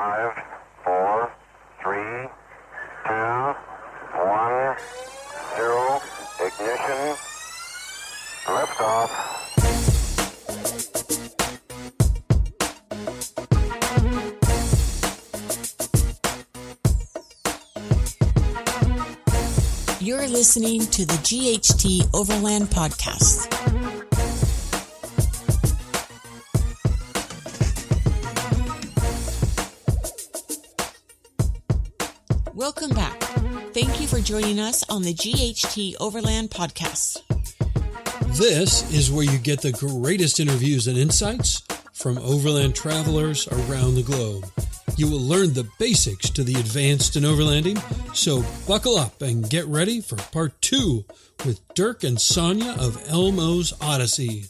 5, 4, 3, 2, 1, 0. Ignition. Liftoff. You're listening to the GHT Overland podcast. Welcome back. Thank you for joining us on the GHT Overland podcast. This is where you get the greatest interviews and insights from overland travelers around the globe. You will learn the basics to the advanced in overlanding, so buckle up and get ready for part 2 with Dirk and Sonja of Elmos Odyssey.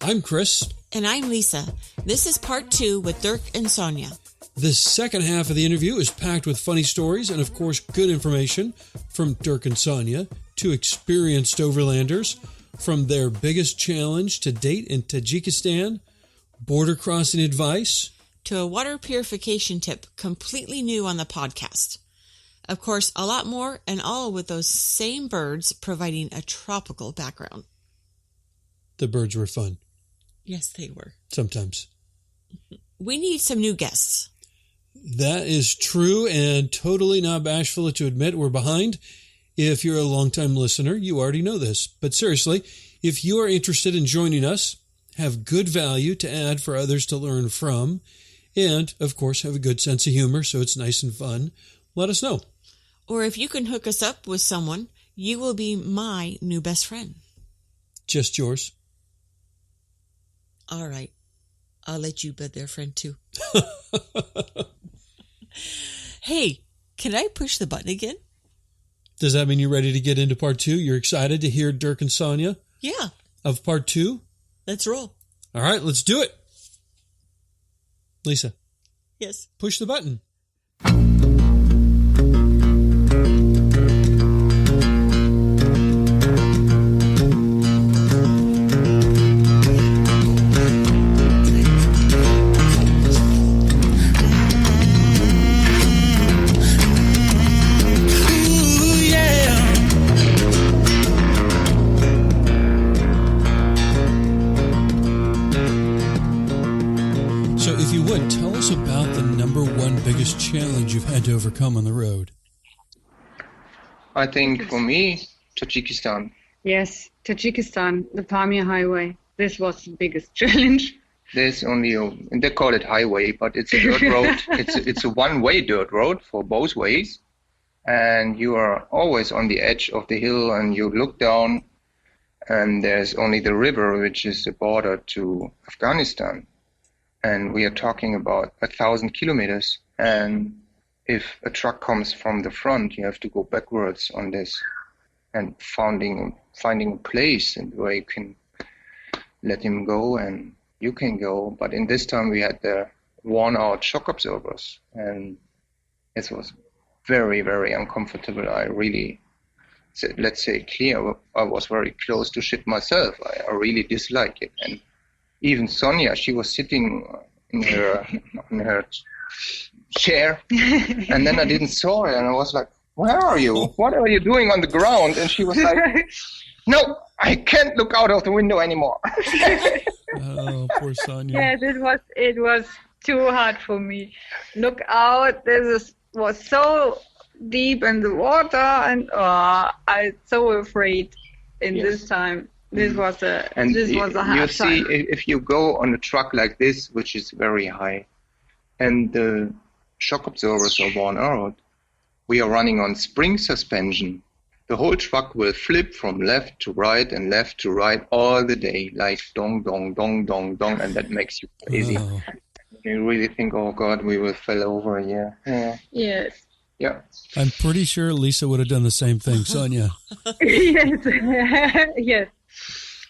I'm Chris. And I'm Lisa. This is part 2 with Dirk and Sonja. The second half of the interview is packed with funny stories and, of course, good information from Dirk and Sonja, two experienced overlanders, from their biggest challenge to date in Tajikistan, border crossing advice, to a water purification tip completely new on the podcast. Of course, a lot more, and all with those same birds providing a tropical background. The birds were fun. Yes, they were. Sometimes. We need some new guests. That is true, and totally not bashful to admit we're behind. If you're a longtime listener, you already know this. But seriously, if you are interested in joining us, have good value to add for others to learn from, and, of course, have a good sense of humor so it's nice and fun, let us know. Or if you can hook us up with someone, you will be my new best friend. Just yours. All right. I'll let you be their friend, too. Hey, can I push the button again? Does that mean you're ready to get into part 2? You're excited to hear Dirk and Sonja? Yeah. Of part 2? Let's roll. All right, let's do it. Lisa. Yes. Push the button. About the number one biggest challenge you've had to overcome on the road? I think for me, Tajikistan. Yes, Tajikistan, the Pamir Highway. This was the biggest challenge. There's only and they call it highway, but it's a dirt road. It's a one-way dirt road for both ways, and you are always on the edge of the hill, and you look down, and there's only the river, which is the border to Afghanistan. And we are talking about 1,000 kilometers. And if a truck comes from the front, you have to go backwards on this and finding a place and where you can let him go and you can go. But in this time we had the worn-out shock absorbers, and it was very, very uncomfortable. I really, let's say clear, I was very close to shit myself. I really dislike it. And even Sonja, she was sitting in her chair, and then I didn't saw her, and I was like, "Where are you? What are you doing on the ground?" And she was like, "No, I can't look out of the window anymore." Oh, poor Sonja. Yes, it was too hard for me. Look out! Was so deep in the water, and I'm so afraid in this time. This was a hard time. You see, if you go on a truck like this, which is very high, and the shock absorbers are worn out, we are running on spring suspension. The whole truck will flip from left to right and left to right all the day, like dong, dong, dong, dong, dong, and that makes you crazy. Oh. You really think, oh God, we will fall over here. Yeah. Yes. Yeah. I'm pretty sure Lisa would have done the same thing, Sonja. Yes. Yes.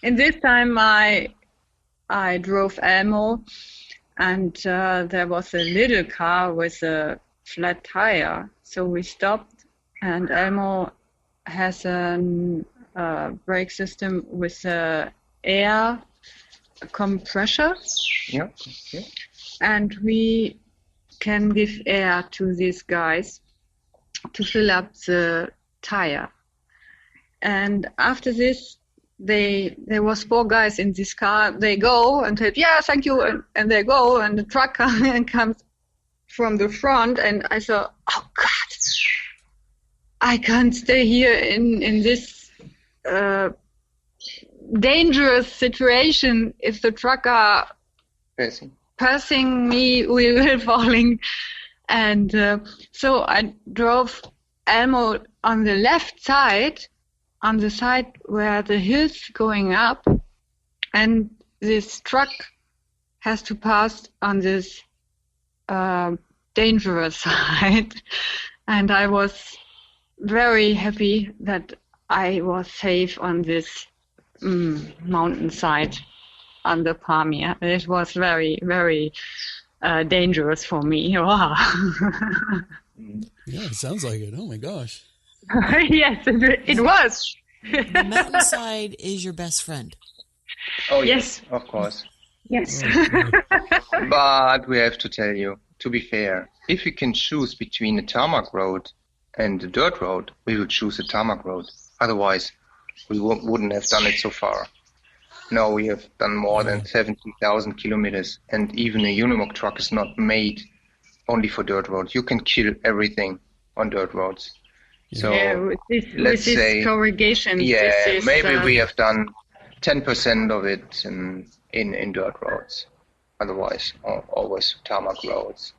And this time I drove Elmo, and there was a little car with a flat tire. So we stopped, and Elmo has a brake system with air compressor. Yeah. Okay. And we can give air to these guys to fill up the tire. And after this, there was 4 guys in this car. They go and said, yeah, thank you, and they go, and the truck comes from the front, and I thought, oh God, I can't stay here in this dangerous situation. If the truck are passing me, we will falling. And so I drove ELMO on the left side, on the side where the hill's going up, and this truck has to pass on this dangerous side. And I was very happy that I was safe on this mountainside on the Pamir. It was very, very dangerous for me. Wow. Yeah, it sounds like it. Oh my gosh. Yes, it was. The mountainside is your best friend. Oh yes, of course. Yes. But we have to tell you, to be fair, if we can choose between a tarmac road and a dirt road, we would choose a tarmac road. Otherwise, we wouldn't have done it so far. Now we have done more than 70,000 kilometers, and even a Unimog truck is not made only for dirt roads. You can kill everything on dirt roads. So let's say corrugation. maybe we have done 10% of it in dirt roads. Otherwise, always tarmac roads.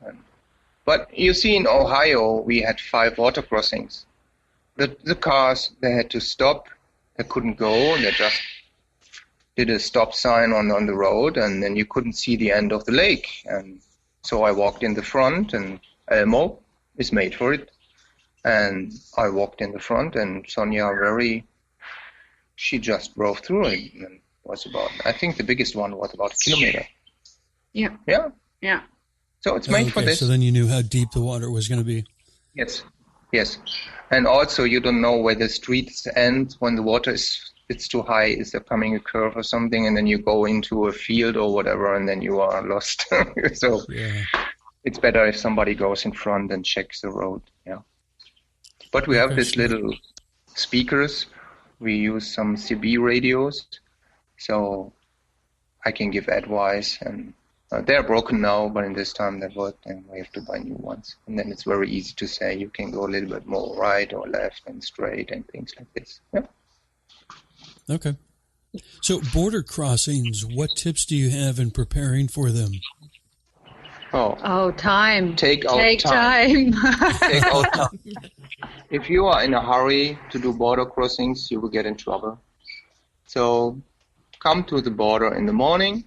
But you see, in Ohio, we had 5 water crossings. The cars, they had to stop. They couldn't go. They just did a stop sign on the road, and then you couldn't see the end of the lake. And so I walked in the front, and ELMO is made for it. And I walked in the front, and Sonja she just drove through it. And was about, I think the biggest one was about a kilometer. Yeah. Yeah. Yeah. So it's made for this. So then you knew how deep the water was going to be. Yes. And also you don't know where the streets end when the water it's too high. Is there coming a curve or something? And then you go into a field or whatever, and then you are lost. So it's better if somebody goes in front and checks the road. Yeah. But we have these little speakers. We use some CB radios, so I can give advice. And they're broken now, but in this time they worked, and we have to buy new ones. And then it's very easy to say you can go a little bit more right or left and straight and things like this. Yeah. Okay. So border crossings, what tips do you have in preparing for them? Time. Take out time. Take out time. If you are in a hurry to do border crossings, you will get in trouble. So come to the border in the morning,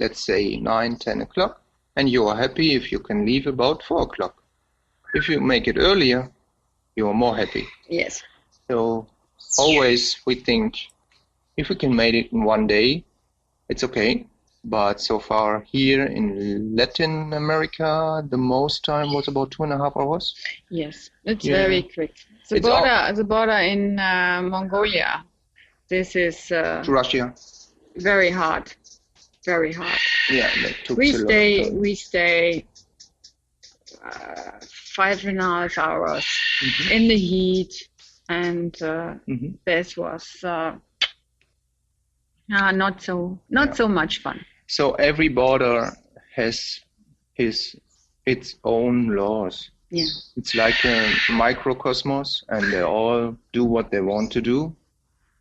let's say 9, 10 o'clock, and you are happy if you can leave about 4 o'clock. If you make it earlier, you are more happy. Yes. So always we think if we can make it in one day, it's okay. But so far here in Latin America, the most time was about 2.5 hours. Yes, it's very quick. The border in Mongolia, this is to Russia. Very hard. Very hard. Yeah, that took we stay 5.5 hours in the heat, and this was not so much fun. So every border has its own laws. Yeah. It's like a microcosmos, and they all do what they want to do.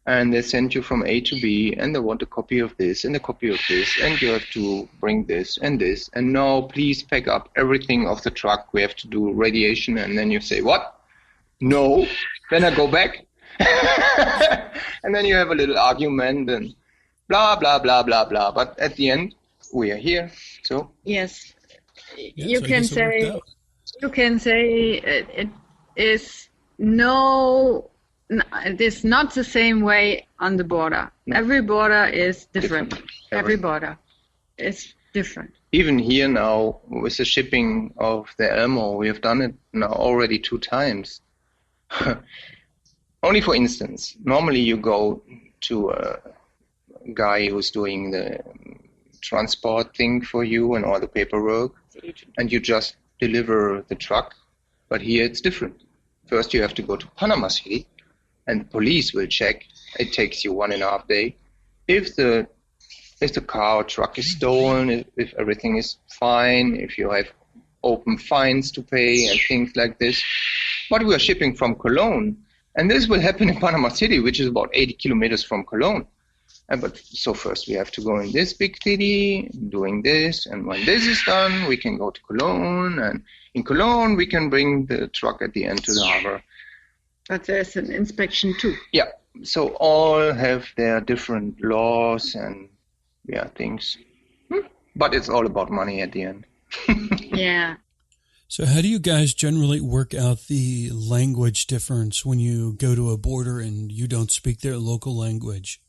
And they send you from A to B, and they want a copy of this and a copy of this, and you have to bring this and this. And now please pack up everything of the truck. We have to do radiation. And then you say, what? No. Then I go back. And then you have a little argument and blah, blah, blah, blah, blah. But at the end, we are here. So yes, you can say it is it is not the same way on the border. No. Every border is different. Every border is different. Even here now with the shipping of the ELMO, we have done it now already 2 times. Only for instance, normally you go to a guy who's doing the transport thing for you and all the paperwork, and you just deliver the truck. But here it's different. First you have to go to Panama City, and the police will check. It takes you 1.5 days. If the car or truck is stolen, if everything is fine, if you have open fines to pay and things like this. But we are shipping from Cologne, and this will happen in Panama City, which is about 80 kilometers from Cologne. But so first we have to go in this big city, doing this, and when this is done, we can go to Cologne, and in Cologne we can bring the truck at the end to the harbor. But there's an inspection too. Yeah, so all have their different laws and things. But it's all about money at the end. Yeah. So how do you guys generally work out the language difference when you go to a border and you don't speak their local language?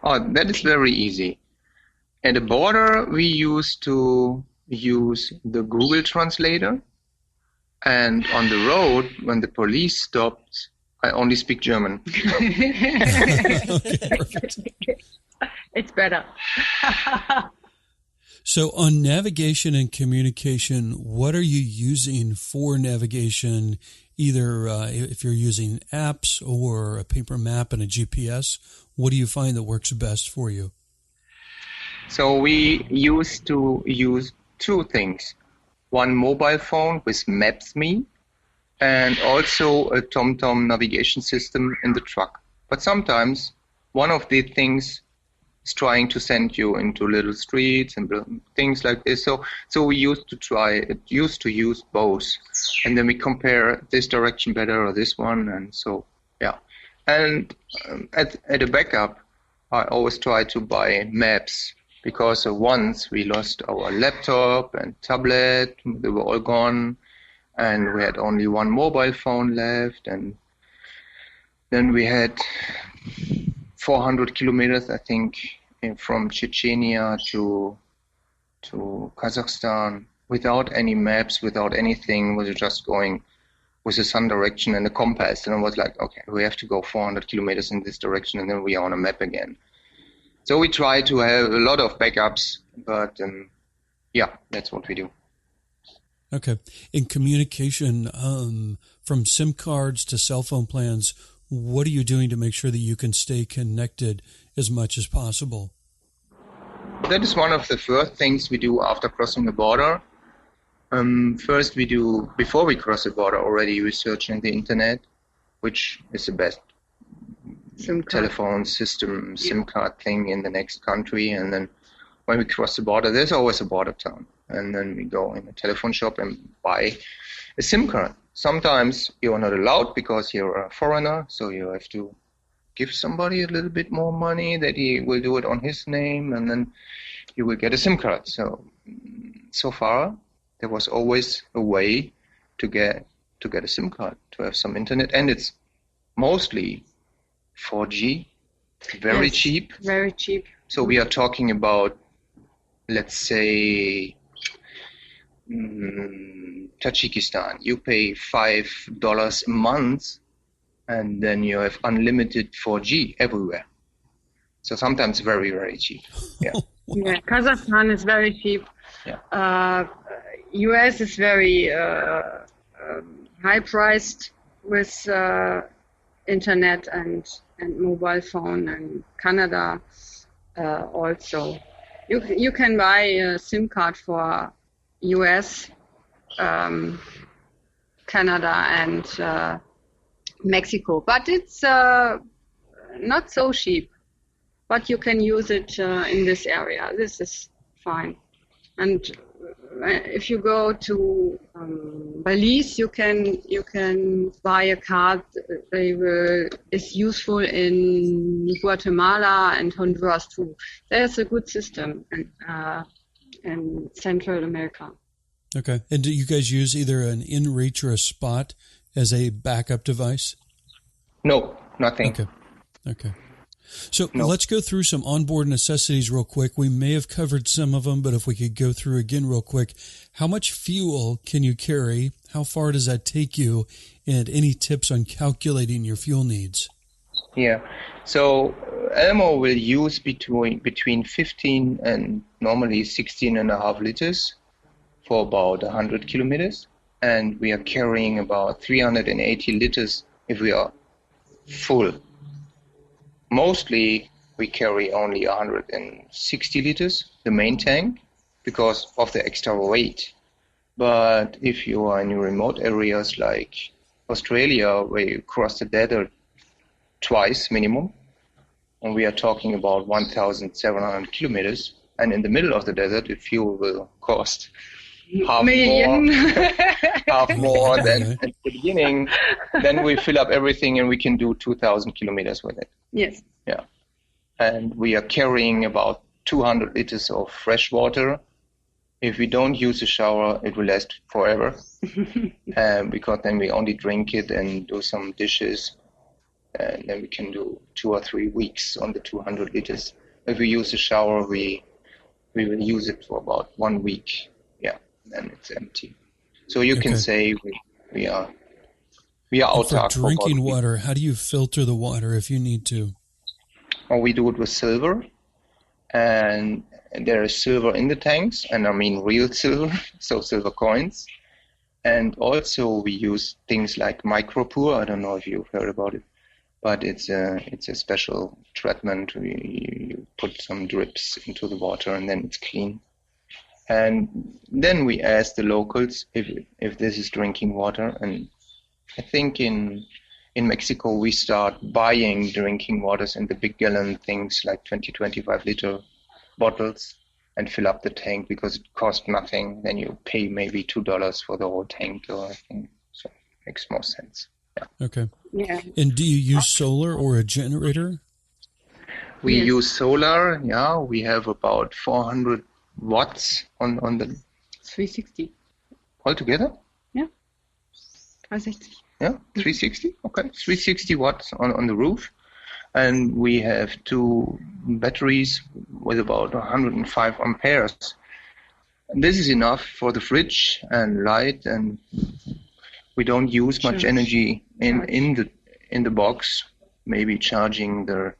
Oh, that is very easy. At the border, we used to use the Google translator. And on the road, when the police stopped, I only speak German. Okay, perfect. It's better. So on navigation and communication, what are you using for navigation, either if you're using apps or a paper map and a GPS? What do you find that works best for you? So we used to use two things. One mobile phone with Maps.me and also a TomTom navigation system in the truck. But sometimes one of the things is trying to send you into little streets and things like this. So we used to use both. And then we compare this direction better or this one. And so, yeah. And at a backup, I always try to buy maps because once we lost our laptop and tablet, they were all gone. And we had only one mobile phone left. And then we had 400 kilometers, I think, from Chechnya to Kazakhstan without any maps, without anything. We were just going with the sun direction and the compass. And I was like, okay, we have to go 400 kilometers in this direction, and then we are on a map again. So we try to have a lot of backups, but that's what we do. Okay. In communication, from SIM cards to cell phone plans, what are you doing to make sure that you can stay connected as much as possible? That is one of the first things we do after crossing the border. First we do, before we cross the border, already research in the internet, which is the best telephone system, SIM card thing in the next country. And then when we cross the border, there's always a border town. And then we go in a telephone shop and buy a SIM card. Sometimes you are not allowed because you're a foreigner, so you have to give somebody a little bit more money that he will do it on his name, and then you will get a SIM card. So far, there was always a way to get a SIM card, to have some internet, and it's mostly 4G, very cheap. Very cheap. So we are talking about, let's say, Tajikistan. You pay $5 a month, and then you have unlimited 4G everywhere. So sometimes very, very cheap. Yeah. Yeah, Kazakhstan is very cheap. Yeah. US is very high priced with internet and mobile phone, and Canada also. You can buy a SIM card for US, Canada, and Mexico, but it's not so cheap. But you can use it in this area. This is fine. And if you go to Belize, you can buy a card. Is useful in Guatemala and Honduras too. There's a good system in Central America. Okay. And do you guys use either an InReach or a Spot as a backup device? No, nothing. Okay. So let's go through some onboard necessities real quick. We may have covered some of them, but if we could go through again real quick. How much fuel can you carry? How far does that take you? And any tips on calculating your fuel needs? Yeah. So Elmo will use between 15 and normally 16.5 liters for about 100 kilometers. And we are carrying about 380 liters if we are full. Mostly we carry only 160 liters, the main tank, because of the extra weight. But if you are in remote areas like Australia, where you cross the desert twice minimum, and we are talking about 1,700 kilometers, and in the middle of the desert, the fuel will cost half more than at the beginning. Then we fill up everything and we can do 2,000 kilometers with it. Yes. Yeah. And we are carrying about 200 liters of fresh water. If we don't use a shower, it will last forever. Because then we only drink it and do some dishes. And then we can do 2 or 3 weeks on the 200 liters. If we use a shower, we will use it for about 1 week. Yeah, then it's empty. So you can say we are autark. For drinking water, how do you filter the water if you need to? Or we do it with silver, and there is silver in the tanks, and I mean real silver, so silver coins. And also we use things like micropure. I don't know if you've heard about it, but it's a special treatment. You put some drips into the water and then it's clean. And then we ask the locals if this is drinking water. And I think in Mexico we start buying drinking waters in the big gallon things like 20-25 liter bottles and fill up the tank because it costs nothing. Then you pay maybe $2 for the whole tank or I think. So it makes more sense. Yeah. Okay. Yeah. And do you use solar or a generator? We use solar. Yeah, we have about 400 watts on the 360. altogether. Yeah. 360. Yeah, 360. Okay, 360 watts on the roof, and we have 2 batteries with about 105 amperes. And this is enough for the fridge and light, and we don't use much energy in the box. Maybe charging the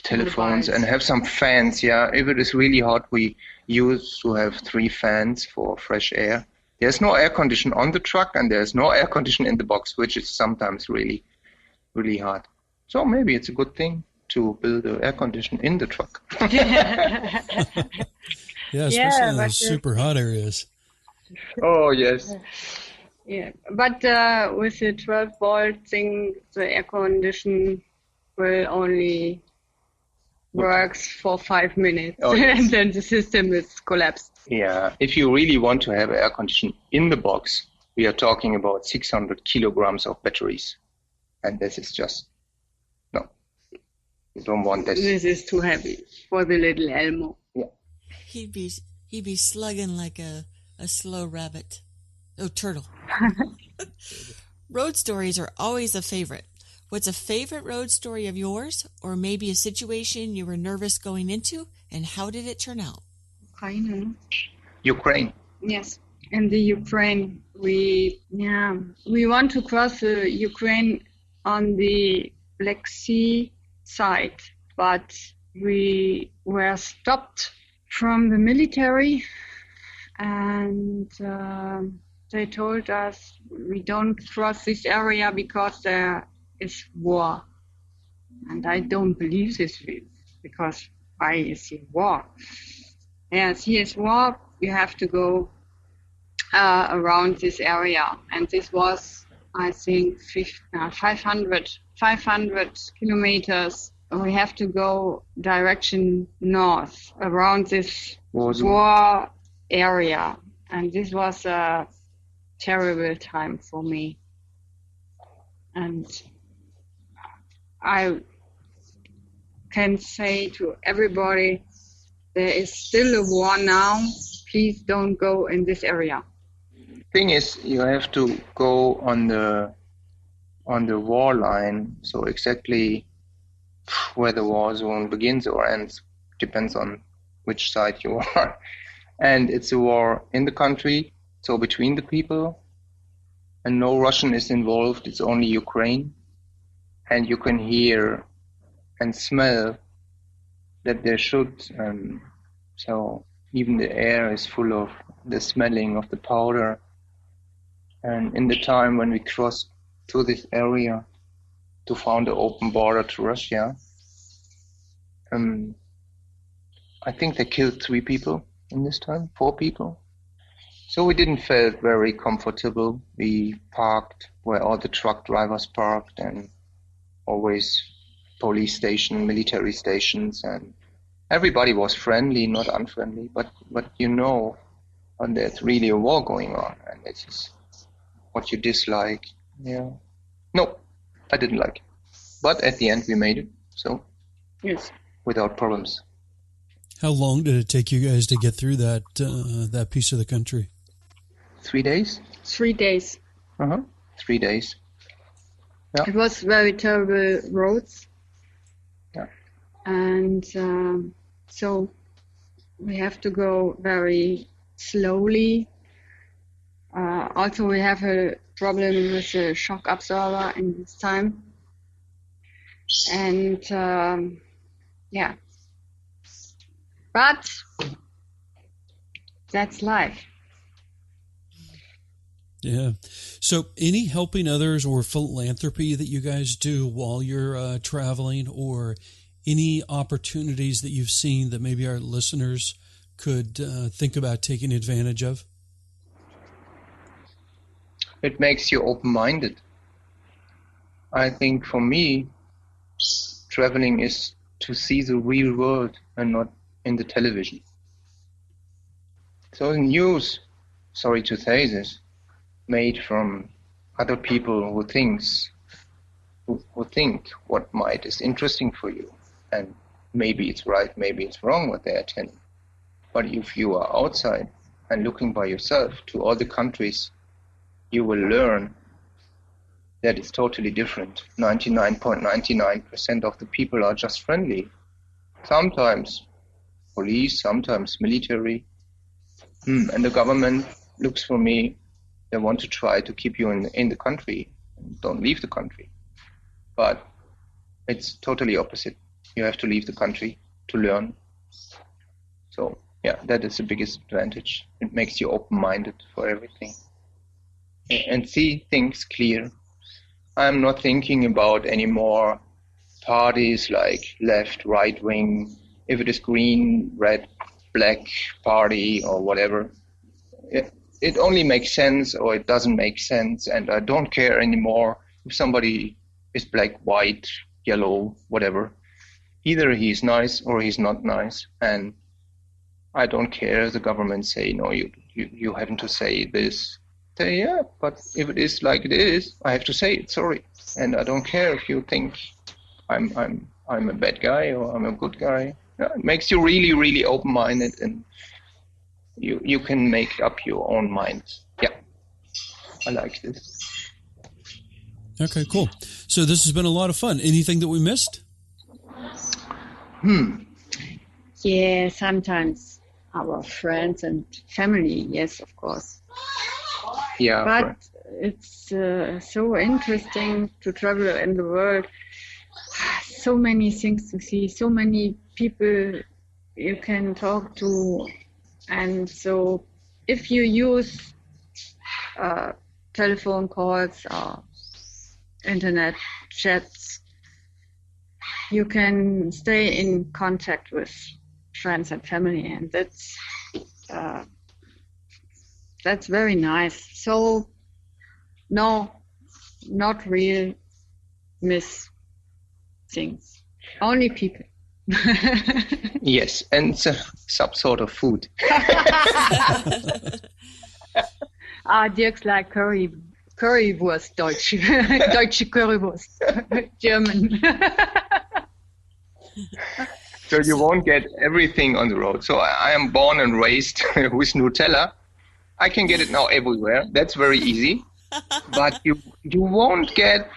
telephones and have some fans. Yeah, if it is really hot, we used to have 3 fans for fresh air. There's no air condition on the truck and there's no air condition in the box, which is sometimes really, really hard. So maybe it's a good thing to build an air condition in the truck. Yeah, especially in those super hot areas. Oh, yes. Yeah, but with the 12-volt thing, the air condition will only works for 5 minutes, and then the system is collapsed. Yeah, if you really want to have air conditioning in the box, we are talking about 600 kilograms of batteries, and this is just no. You don't want this. This is too heavy for the little Elmo. Yeah, he'd be slugging like a slow rabbit. Oh, turtle. Road stories are always a favorite. What's a favorite road story of yours, or maybe a situation you were nervous going into, and how did it turn out? Ukraine. Yes, in the Ukraine, we want to cross the Ukraine on the Black Sea side, but we were stopped from the military, and they told us we don't cross this area because there is war. And I don't believe this because why is there war? Yes, here is war. You have to go around this area. And this was, I think, 500 kilometers. We have to go direction north around this war area. And this was a terrible time for me. And I can say to everybody, there is still a war now. Please don't go in this area. Thing is, you have to go on the war line, so exactly where the war zone begins or ends depends on which side you are. And it's a war in the country, so between the people, and no Russian is involved. It's only Ukraine. And you can hear and smell that they should. So even the air is full of the smelling of the powder. And in the time when we crossed to this area to find the open border to Russia, I think they killed 3 people in this time, 4 people. So we didn't feel very comfortable. We parked where all the truck drivers parked, and always police station, military stations, and everybody was friendly, not unfriendly, but when there's really a war going on, and this is what you dislike. Yeah. No, I didn't like it. But at the end we made it, so Yes. without problems. How long did it take you guys to get through that piece of the country? 3 days? 3 days. 3 days. Yeah. It was very terrible roads. Yeah. And so we have to go very slowly. Also, we have a problem with the shock absorber in this time. And yeah. But that's life. Yeah. So any helping others or philanthropy that you guys do while you're traveling, or any opportunities that you've seen that maybe our listeners could think about taking advantage of? It makes you open-minded. I think for me, traveling is to see the real world and not in the television. So the news, sorry to say this, made from other people who think what might is interesting for you, and maybe it's right, maybe it's wrong what they are telling. But if you are outside and looking by yourself to all the countries, you will learn that it's totally different. 99.99% of the people are just friendly. Sometimes police, sometimes military, and the government looks for me. They want to try to keep you in the country. Don't leave the country. But it's totally opposite. You have to leave the country to learn. So, yeah, that is the biggest advantage. It makes you open-minded for everything. And see things clear. I'm not thinking about any more parties like left, right wing, if it is green, red, black party or whatever. It only makes sense or it doesn't make sense, and I don't care anymore if somebody is black, white, yellow, whatever. Either he's nice or he's not nice, and I don't care if the government say, no, you haven't to say this. Say, yeah, but if it is like it is, I have to say it, sorry. And I don't care if you think I'm a bad guy or I'm a good guy. Yeah, it makes you really, really open-minded, and you can make up your own mind. Yeah, I like this. Okay, cool. So this has been a lot of fun. Anything that we missed? Yeah, sometimes our friends and family, yes, of course. Yeah, but it's so interesting to travel in the world. So many things to see, so many people you can talk to. And so if you use telephone calls or internet chats, you can stay in contact with friends and family, and that's very nice. So no, not real miss things, only people. Yes, and some sort of food. Dirk's like Currywurst, Deutsch. Deutsche Currywurst. German. So you won't get everything on the road. So I am born and raised with Nutella. I can get it now everywhere. That's very easy. But you won't get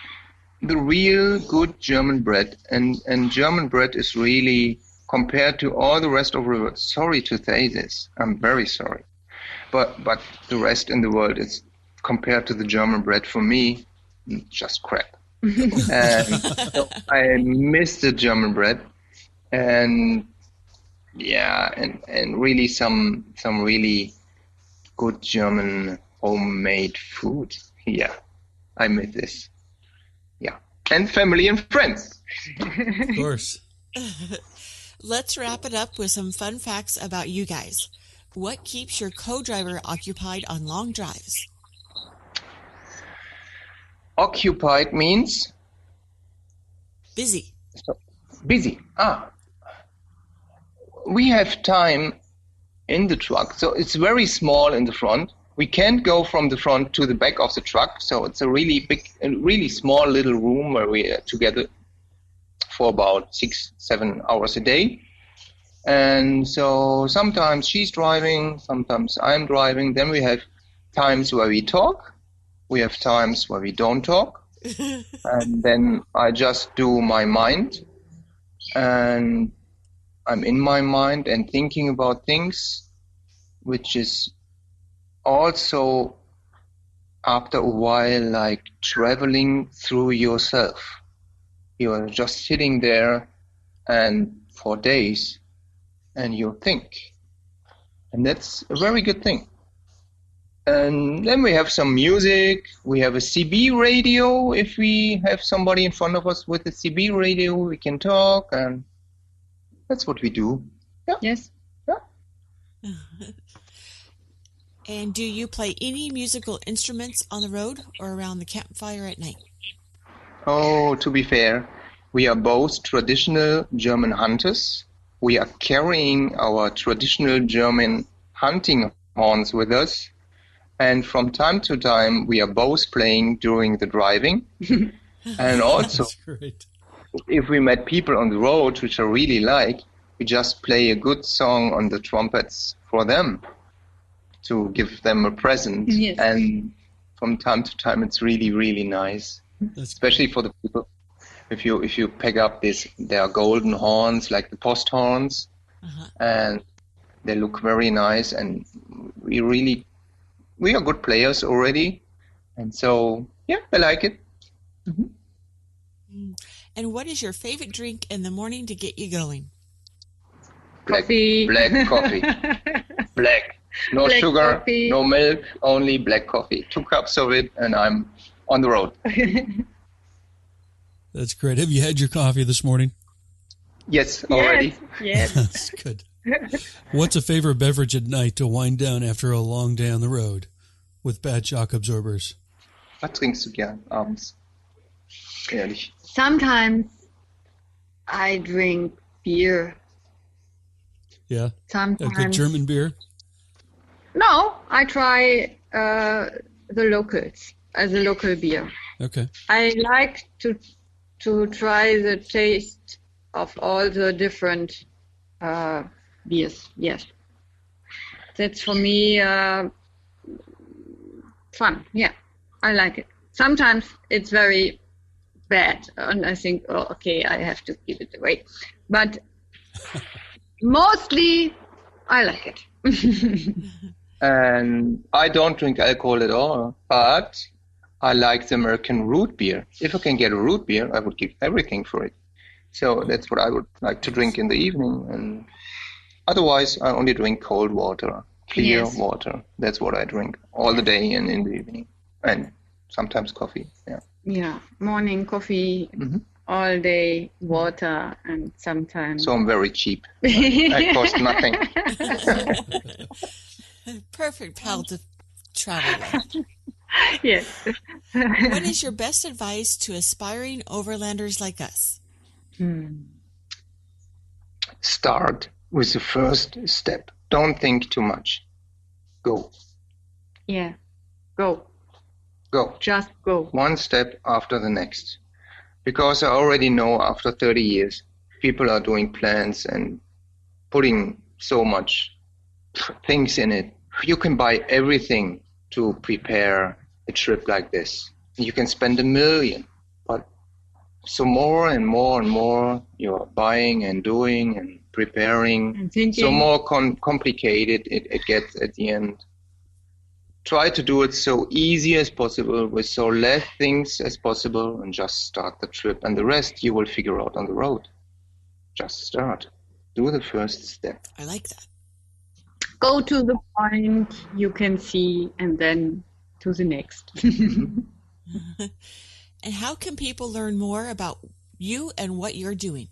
the real good German bread. And German bread is really, compared to all the rest of the world, sorry to say this, I'm very sorry. But the rest in the world is, compared to the German bread, for me, just crap. And so I miss the German bread, and and really some really good German homemade food. Yeah, I miss this. Yeah, and family and friends. Of course. Let's wrap it up with some fun facts about you guys. What keeps your co-driver occupied on long drives? Occupied means Busy. busy. We have time in the truck, so it's very small in the front. We can't go from the front to the back of the truck, so it's a really big, a really small little room where we are together for about 6-7 hours a day. And so sometimes she's driving, sometimes I'm driving. Then we have times where we talk. We have times where we don't talk. And then I just do my mind. And I'm in my mind and thinking about things, which is also after a while like traveling through yourself. You are just sitting there and for days and you think. And that's a very good thing. And then we have some music. We have a CB radio. If we have somebody in front of us with a CB radio, we can talk, and that's what we do. Yeah. Yes. Yeah. And do you play any musical instruments on the road or around the campfire at night? Oh, to be fair, we are both traditional German hunters. We are carrying our traditional German hunting horns with us. And from time to time, we are both playing during the driving. And also, That's great. if we met people on the road, which I really like, we just play a good song on the trumpets for them to give them a present. Yes. And from time to time, it's really, really nice, That's especially for the people. If you pick up there are golden horns like the post horns, and they look very nice, and we are good players already, and so yeah, I like it. And what is your favorite drink in the morning to get you going? Coffee. Black coffee. Black. No Black sugar, coffee. no milk, only black coffee. 2 cups of it, and I'm on the road. That's great. Have you had your coffee this morning? Yes, already. Yes. That's good. What's a favorite beverage at night to wind down after a long day on the road with bad shock absorbers? Was trinkst du gern abends? Ehrlich. Sometimes I drink beer. Yeah? A Sometimes. good German beer? No, I try the locals, the local beer. Okay. I like to try the taste of all the different beers. Yes, that's for me fun. Yeah, I like it. Sometimes it's very bad, and I think, oh, okay, I have to give it away. But mostly, I like it. And I don't drink alcohol at all, but I like the American root beer. If I can get a root beer, I would give everything for it. So that's what I would like to drink in the evening. And otherwise, I only drink cold water, clear Yes. water. That's what I drink all the day and in the evening. And sometimes coffee, yeah. Yeah, morning coffee, all day water, and sometimes. So I'm very cheap. I cost nothing. Perfect pal to travel with. Yes. What is your best advice to aspiring overlanders like us? Start with the first step. Don't think too much. Go. Yeah. Go. Go. Just go. One step after the next. Because I already know after 30 years, people are doing plans and putting so much things in it. You can buy everything to prepare a trip like this. You can spend $1 million, but so more and more and more you're buying and doing and preparing. And thinking. So more complicated it gets at the end. try to do it so easy as possible with so less things as possible and just start the trip. And the rest you will figure out on the road. Just start. Do the first step. I like that. Go to the point you can see and then to the next. And how can people learn more about you and what you're doing?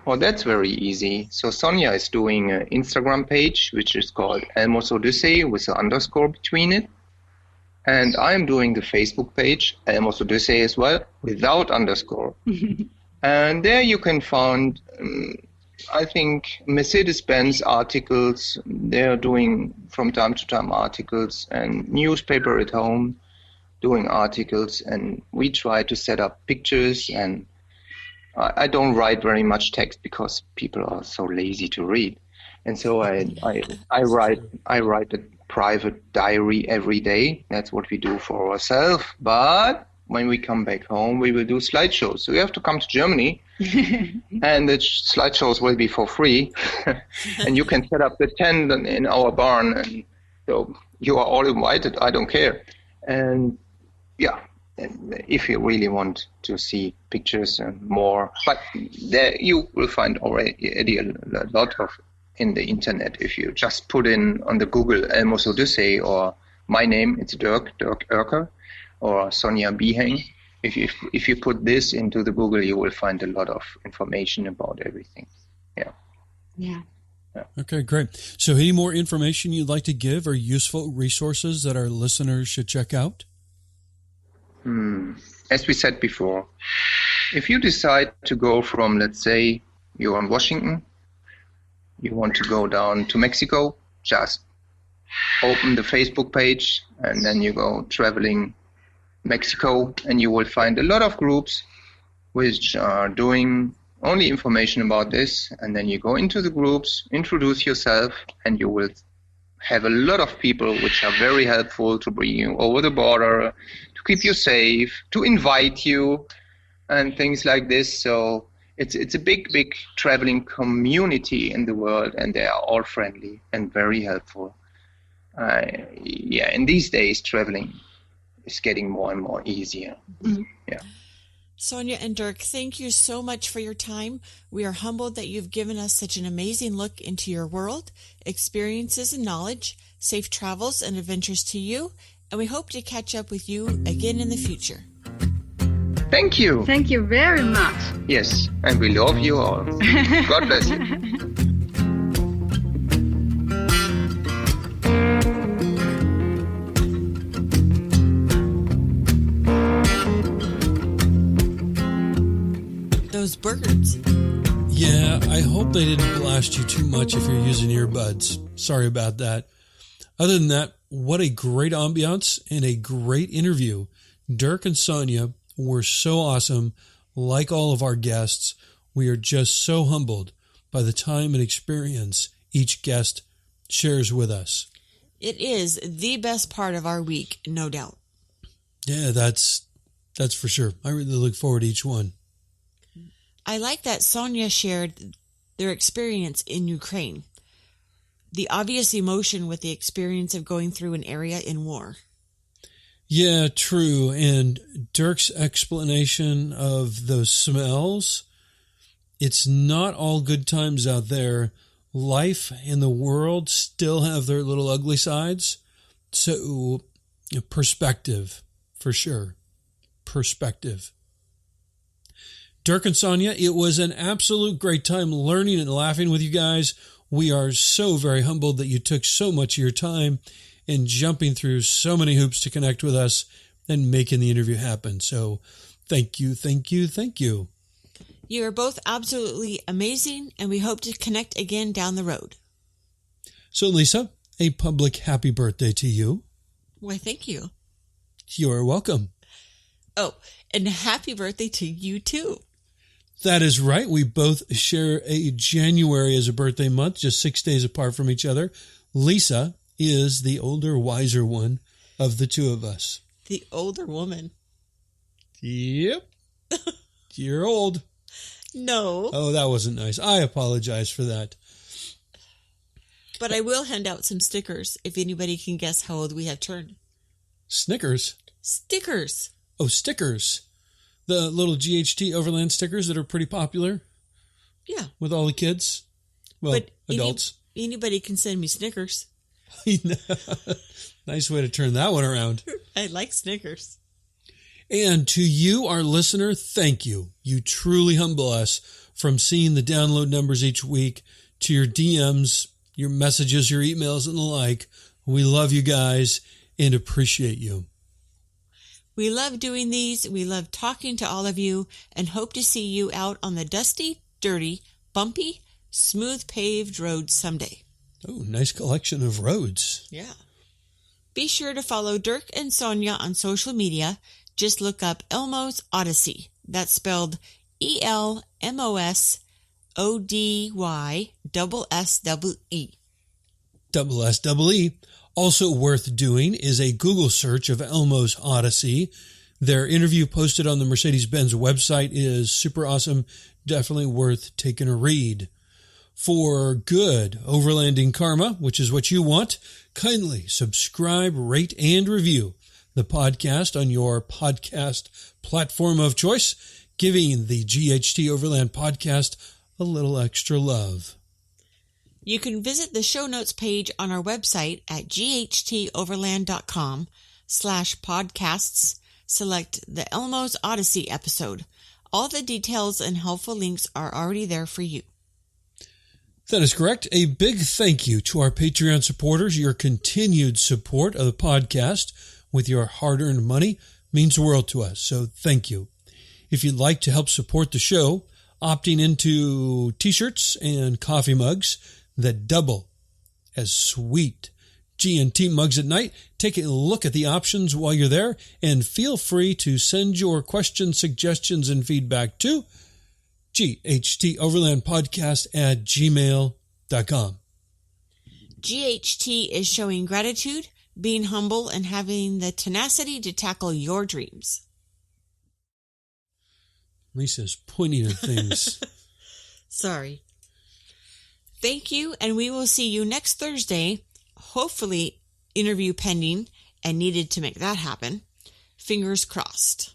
Well, that's very easy. So Sonja is doing an Instagram page, which is called Elmos Odyssey with an underscore between it. And I'm doing the Facebook page, Elmos Odyssey as well, without underscore. And there you can find, I think, Mercedes-Benz articles. They're doing from time to time articles, and newspaper at home doing articles. And we try to set up pictures, and I don't write very much text because people are so lazy to read. And so I write a private diary every day. That's what we do for ourselves. But when we come back home, we will do slideshows. So you have to come to Germany, and the slideshows will be for free. And you can set up the tent in our barn. And so you are all invited. I don't care. And yeah, if you really want to see pictures and more. But there you will find already a lot of in the internet. If you just put in on the Google Elmos Odyssey or my name, it's Dirk Erker, or Sonja Behang. If you put this into the Google, you will find a lot of information about everything. Yeah. Okay, great. So any more information you'd like to give or useful resources that our listeners should check out? As we said before, if you decide to go from, let's say, you're in Washington, you want to go down to Mexico, just open the Facebook page and then you go traveling Mexico, and you will find a lot of groups which are doing only information about this. And then you go into the groups, introduce yourself, and you will have a lot of people which are very helpful to bring you over the border, to keep you safe, to invite you, and things like this. So it's a big traveling community in the world, and they are all friendly and very helpful. In these days, traveling is getting more and more easier. Mm-hmm. Yeah. Sonja and Dirk, thank you so much for your time. We are humbled that you've given us such an amazing look into your world, experiences and knowledge. Safe travels and adventures to you, and we hope to catch up with you again in the future. Thank you. Thank you very much. Yes, and we love you all. God bless you. Those birds. Yeah, I hope they didn't blast you too much if you're using earbuds. Sorry about that. Other than that, what a great ambiance and a great interview. Dirk and Sonja were so awesome. Like all of our guests, we are just so humbled by the time and experience each guest shares with us. It is the best part of our week, no doubt. Yeah, that's for sure. I really look forward to each one. I like that Sonja shared their experience in Ukraine. The obvious emotion with the experience of going through an area in war. Yeah, true. And Dirk's explanation of those smells, it's not all good times out there. Life and the world still have their little ugly sides. So, perspective, for sure. Perspective. Dirk and Sonja, it was an absolute great time learning and laughing with you guys. We are so very humbled that you took so much of your time and jumping through so many hoops to connect with us and making the interview happen. So thank you, thank you, thank you. You are both absolutely amazing, and we hope to connect again down the road. So Lisa, a public happy birthday to you. Why, thank you. You're welcome. Oh, and happy birthday to you too. That is right. We both share a January as a birthday month, just 6 days apart from each other. Lisa is the older, wiser one of the two of us. The older woman. Yep. You're old. No. Oh, that wasn't nice. I apologize for that. But I will hand out some stickers if anybody can guess how old we have turned. Snickers? Stickers. Oh, stickers. The little GHT Overland stickers that are pretty popular. Yeah. With all the kids. Well, but adults. Anybody can send me Snickers. Nice way to turn that one around. I like Snickers. And to you, our listener, thank you. You truly humble us, from seeing the download numbers each week to your DMs, your messages, your emails, and the like. We love you guys and appreciate you. We love doing these. We love talking to all of you and hope to see you out on the dusty, dirty, bumpy, smooth paved roads someday. Oh, nice collection of roads. Yeah. Be sure to follow Dirk and Sonja on social media. Just look up Elmos Odyssey. That's spelled ELMOSODYSSE. SSE. Also worth doing is a Google search of Elmos Odyssey. Their interview posted on the Mercedes-Benz website is super awesome. Definitely worth taking a read. For good overlanding karma, which is what you want, kindly subscribe, rate, and review the podcast on your podcast platform of choice, giving the GHT Overland podcast a little extra love. You can visit the show notes page on our website at ghteoverland.com/podcasts. Select the Elmos Odyssey episode. All the details and helpful links are already there for you. That is correct. A big thank you to our Patreon supporters. Your continued support of the podcast with your hard-earned money means the world to us, so thank you. If you'd like to help support the show, opting into t-shirts and coffee mugs that double as sweet G&T mugs at night, take a look at the options while you're there, and feel free to send your questions, suggestions, and feedback to ghteoverlandpodcast@gmail.com. GHT is showing gratitude, being humble, and having the tenacity to tackle your dreams. Lisa's pointing at things. Sorry. Thank you, and we will see you next Thursday. Hopefully, interview pending and needed to make that happen. Fingers crossed.